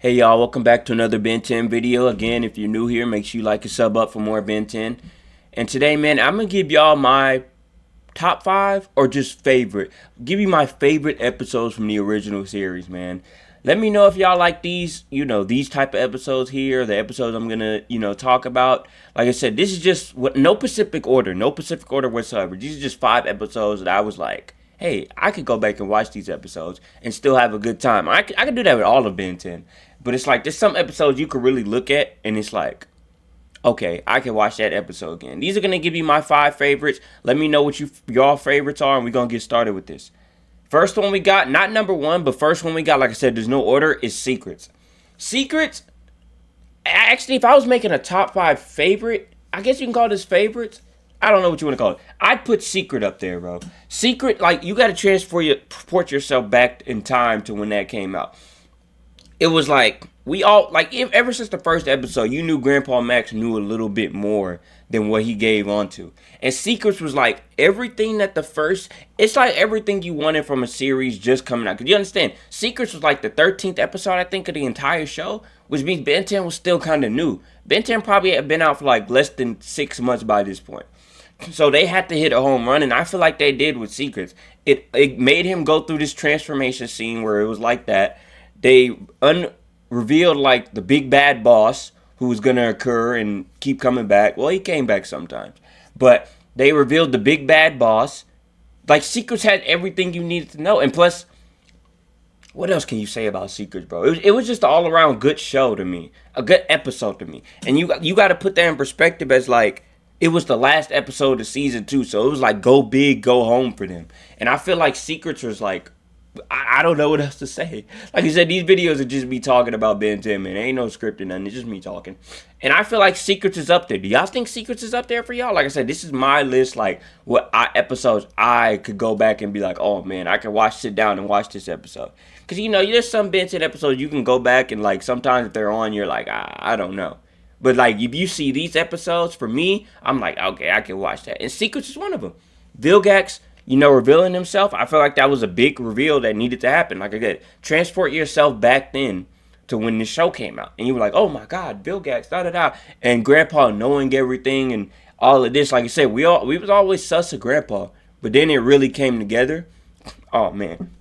Hey y'all, welcome back to another Ben 10 video. Again, if you're new here, make sure you like and sub up for more Ben 10. And today, man, I'm going to give y'all my top 5 or just favorite. Give you my favorite episodes from the original series, man. Let me know if y'all like these, these type of episodes here, the episodes I'm going to, talk about. Like I said, this is just no Pacific order whatsoever. These are just 5 episodes that I was like, hey, I could go back and watch these episodes and still have a good time. I could do that with all of Ben 10. But it's like there's some episodes you could really look at and it's like, okay, I can watch that episode again. These are going to give you my 5 favorites. Let me know what y'all favorites are, and we're going to get started with this. First one we got, not number 1, but first one we got, like I said, there's no order, is Secrets. Secrets, actually, if I was making a top 5 favorite, I guess you can call this favorites. I don't know what you want to call it. I'd put Secret up there, bro. Secret, like, you got to transport yourself back in time to when that came out. It was like, ever since the first episode, you knew Grandpa Max knew a little bit more than what he gave onto. And Secrets was like everything it's like everything you wanted from a series just coming out. Because you understand, Secrets was like the 13th episode, I think, of the entire show, which means Ben 10 was still kind of new. Ben 10 probably had been out for like less than 6 months by this point. So they had to hit a home run, and I feel like they did with Secrets. It made him go through this transformation scene where it was like that. They revealed like the big bad boss who was going to occur and keep coming back. Well, he came back sometimes. But they revealed the big bad boss. Like, Secrets had everything you needed to know. And plus, what else can you say about Secrets, bro? It was just an all-around good show to me. A good episode to me. And you got to put that in perspective as like, it was the last episode of season 2. So it was like go big, go home for them. And I feel like Secrets was like, I don't know what else to say. Like I said, these videos are just me talking about Ben 10, man. Ain't no script or nothing. It's just me talking. And I feel like Secrets is up there. Do y'all think Secrets is up there for y'all? Like I said, this is my list, like what episodes I could go back and be like, oh man, I can sit down and watch this episode. Because, there's some Ben 10 episodes you can go back and like sometimes if they're on, you're like, I don't know. But like if you see these episodes, for me, I'm like, okay, I can watch that. And Secrets is one of them. Vilgax, revealing himself, I feel like that was a big reveal that needed to happen. Like I said, transport yourself back then to when the show came out. And you were like, oh my God, Vilgax, da-da-da. And Grandpa knowing everything and all of this. Like I said, we was always sus of Grandpa. But then it really came together. Oh, man.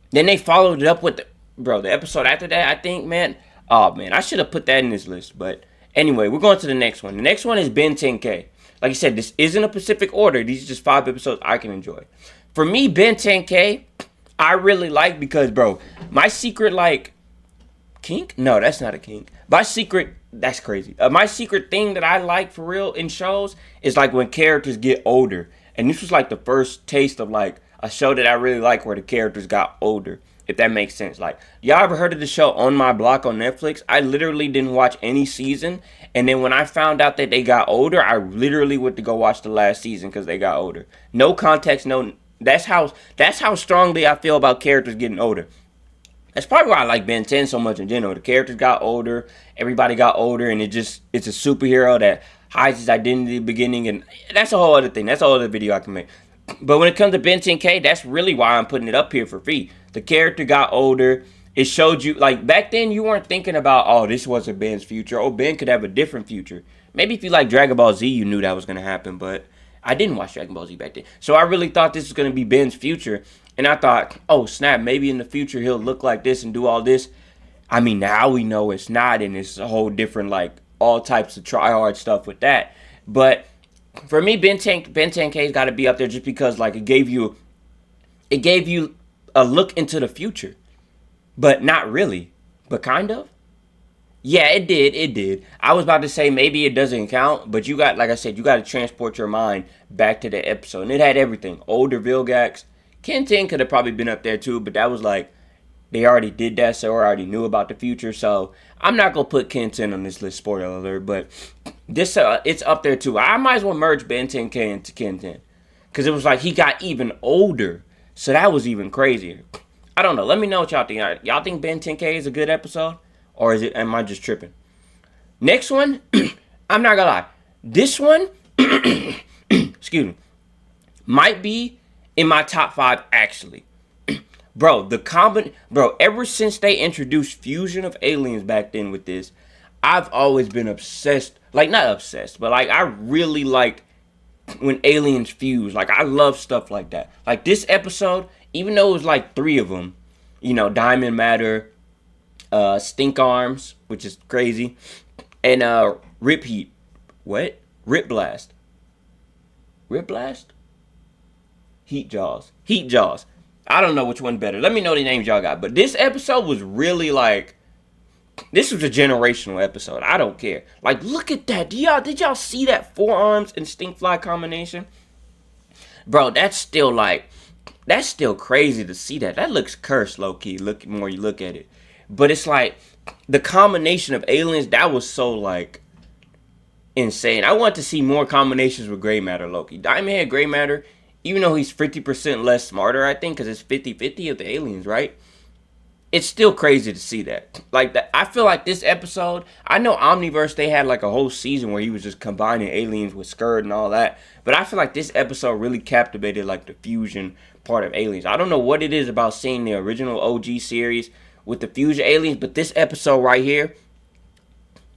Then they followed it up with, the episode after that, I think, man. Oh, man, I should have put that in this list. But anyway, we're going to the next one. The next one is Ben 10K. Like I said, this isn't a Pacific order. These are just 5 episodes I can enjoy. For me, Ben 10K, I really like because, bro, my secret, like, kink? No, that's not a kink. My secret, that's crazy. My secret thing that I like for real in shows is, like, when characters get older. And this was, like, the first taste of, like, a show that I really like where the characters got older. If that makes sense. Like, y'all ever heard of the show On My Block on Netflix? I literally didn't watch any season. And then when I found out that they got older, I literally went to go watch the last season because they got older. No context, no. That's how strongly I feel about characters getting older. That's probably why I like Ben 10 so much in general. The characters got older, everybody got older, and it's a superhero that hides his identity at the beginning, and that's a whole other thing. That's a whole other video I can make. But when it comes to Ben 10K, that's really why I'm putting it up here for free. The character got older. It showed you, like, back then you weren't thinking about, oh, this wasn't Ben's future. Oh, Ben could have a different future. Maybe if you like Dragon Ball Z, you knew that was going to happen, but I didn't watch Dragon Ball Z back then. So I really thought this was going to be Ben's future. And I thought, oh, snap, maybe in the future he'll look like this and do all this. I mean, now we know it's not, and it's a whole different, like, all types of try-hard stuff with that. But for me, Ben 10K's got to be up there just because, like, it gave you a look into the future. But not really. But kind of. Yeah, it did. I was about to say maybe it doesn't count, but you got, like I said, you got to transport your mind back to the episode. And it had everything. Older Vilgax. Ken 10 could have probably been up there too, but that was like, they already did that, so I already knew about the future. So I'm not going to put Ken 10 on this list, spoiler alert, but this it's up there too. I might as well merge Ben 10K into Ken 10. Because it was like he got even older. So that was even crazier. I don't know. Let me know what y'all think. Y'all think Ben 10K is a good episode? Or am I just tripping? Next one, I'm not gonna lie. This one, excuse me, might be in my top 5 actually. bro, ever since they introduced fusion of aliens back then with this, I've always been obsessed. Like, not obsessed, but like I really liked when aliens fuse. Like, I love stuff like that. Like this episode, even though it was like three of them, you know, Diamond Matter, Stink Arms, which is crazy, and Rip Heat. What? Rip Blast. Rip Blast? Heat Jaws. Heat Jaws. I don't know which one better. Let me know the names y'all got. But this episode was really like, this was a generational episode. I don't care. Like, look at that. Did y'all see that forearms and Stinkfly combination? Bro, that's still crazy to see that. That looks cursed, low key. Look, the more you look at it. But it's like the combination of aliens, that was so like insane. I want to see more combinations with Gray Matter, Loki. Diamond Head Gray Matter, even though he's 50% less smarter, I think, because it's 50-50 of the aliens, right? It's still crazy to see that. Like, that, I feel like this episode, I know Omniverse, they had like a whole season where he was just combining aliens with Skurd and all that. But I feel like this episode really captivated like the fusion part of aliens. I don't know what it is about seeing the original OG series with the fusion aliens, but this episode right here,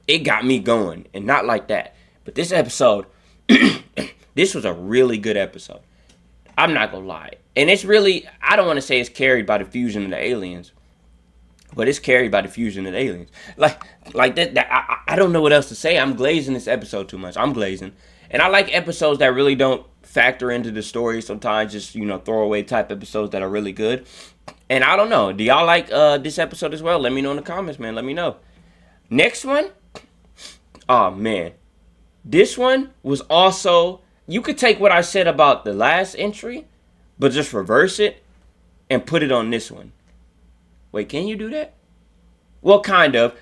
it got me going. And not like that. But this episode, this was a really good episode. I'm not gonna lie. And it's really, I don't want to say it's carried by the fusion of the aliens, but it's carried by the fusion of the aliens. Like that I don't know what else to say. I'm glazing this episode too much. I'm glazing. And I like episodes that really don't factor into the story sometimes, just, you know, throwaway type episodes that are really good. And I don't know. Do y'all like this episode as well? Let me know in the comments, man. Let me know. Next one. Oh, man. This one was also, you could take what I said about the last entry, but just reverse it and put it on this one. Wait, can you do that? Well, kind of.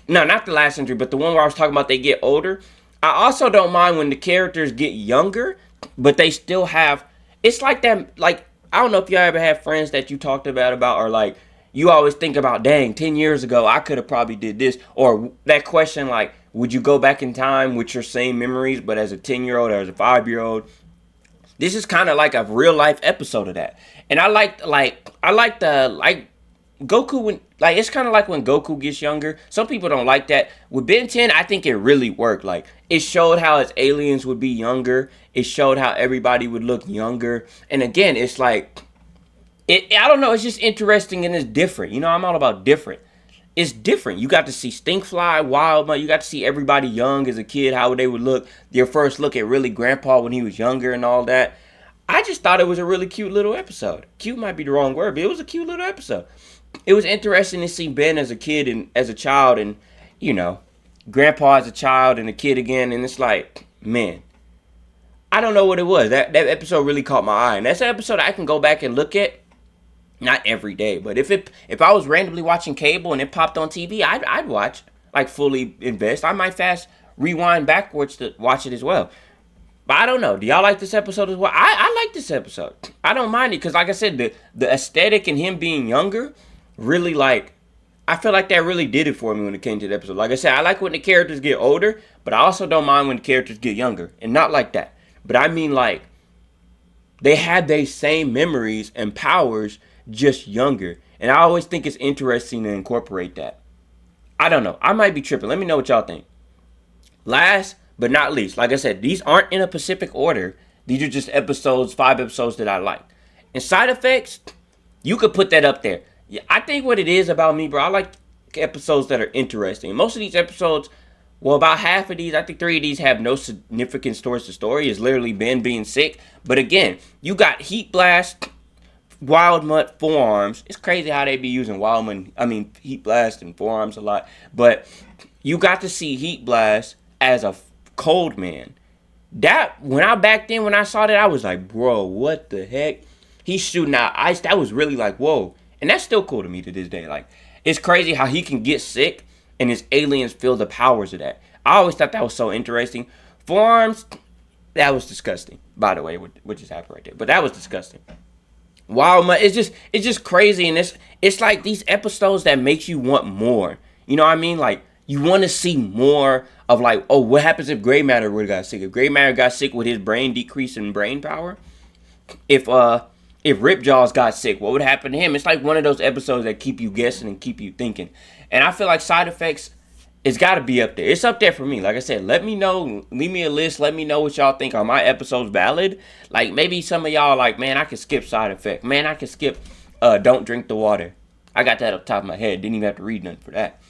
No, not the last entry, but the one where I was talking about they get older. I also don't mind when the characters get younger, but they still have, it's like that, like, I don't know if y'all ever had friends that you talked about, or like, you always think about, dang, 10 years ago, I could have probably did this. Or that question, like, would you go back in time with your same memories, but as a 10-year-old or as a 5-year-old? This is kind of like a real life episode of that. And I like Goku, when, like, it's kind of like when Goku gets younger. Some people don't like that. With Ben 10, I think it really worked. Like, it showed how its aliens would be younger. It showed how everybody would look younger. And again, it's like, I don't know, it's just interesting and it's different. You know, I'm all about different. It's different. You got to see Stinkfly, Wildmutt. You got to see everybody young as a kid, how they would look. Your first look at really Grandpa when he was younger and all that. I just thought it was a really cute little episode. Cute might be the wrong word, but it was a cute little episode. It was interesting to see Ben as a kid and as a child, and, you know, Grandpa as a child and a kid again. And it's like, man, I don't know what it was. That episode really caught my eye. And that's an episode I can go back and look at. Not every day, but if I was randomly watching cable and it popped on TV, I'd watch, like, fully invest. I might fast rewind backwards to watch it as well. But I don't know. Do y'all like this episode as well? I like this episode. I don't mind it because, like I said, the aesthetic and him being younger really, like, I feel like that really did it for me when it came to the episode. Like I said, I like when the characters get older, but I also don't mind when the characters get younger. And not like that. But I mean, like, they had their same memories and powers, just younger. And I always think it's interesting to incorporate that. I don't know. I might be tripping. Let me know what y'all think. Last but not least, like I said, these aren't in a specific order. These are just episodes, 5 episodes that I like. And side effects, you could put that up there. Yeah, I think what it is about me, bro, I like episodes that are interesting. Most of these episodes, well, about half of these, I think 3 of these have no significant stories to story. It's literally Ben being sick. But again, you got Heat Blast, Wildmutt, Forearms. It's crazy how they be using Heat Blast and Forearms a lot. But you got to see Heat Blast as a cold man. That, when I saw that, I was like, bro, what the heck? He's shooting out ice. That was really like, whoa. And that's still cool to me to this day. Like, it's crazy how he can get sick and his aliens feel the powers of that. I always thought that was so interesting. Forearms, that was disgusting, by the way, what just happened right there. But that was disgusting. Wildmutt, it's just crazy, and it's like these episodes that makes you want more. You know what I mean? Like, you want to see more of, like, oh, what happens if Gray Matter would have got sick? If Gray Matter got sick with his brain decreasing brain power, if if Ripjaws got sick, what would happen to him? It's like one of those episodes that keep you guessing and keep you thinking. And I feel like Side Effects, it's got to be up there. It's up there for me. Like I said, let me know. Leave me a list. Let me know what y'all think. Are my episodes valid? Like, maybe some of y'all like, man, I can skip Side Effect. Man, I can skip Don't Drink the Water. I got that up top of my head. Didn't even have to read nothing for that.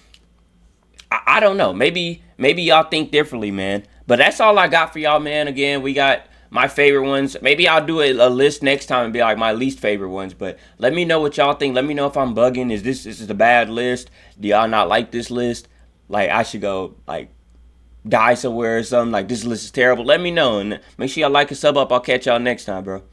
I don't know. Maybe y'all think differently, man. But that's all I got for y'all, man. Again, we got my favorite ones. Maybe I'll do a list next time and be like my least favorite ones. But let me know what y'all think. Let me know if I'm bugging. Is this a bad list? Do y'all not like this list? Like, I should go like die somewhere or something. Like, this list is terrible. Let me know, and make sure y'all like and sub up. I'll catch y'all next time, bro.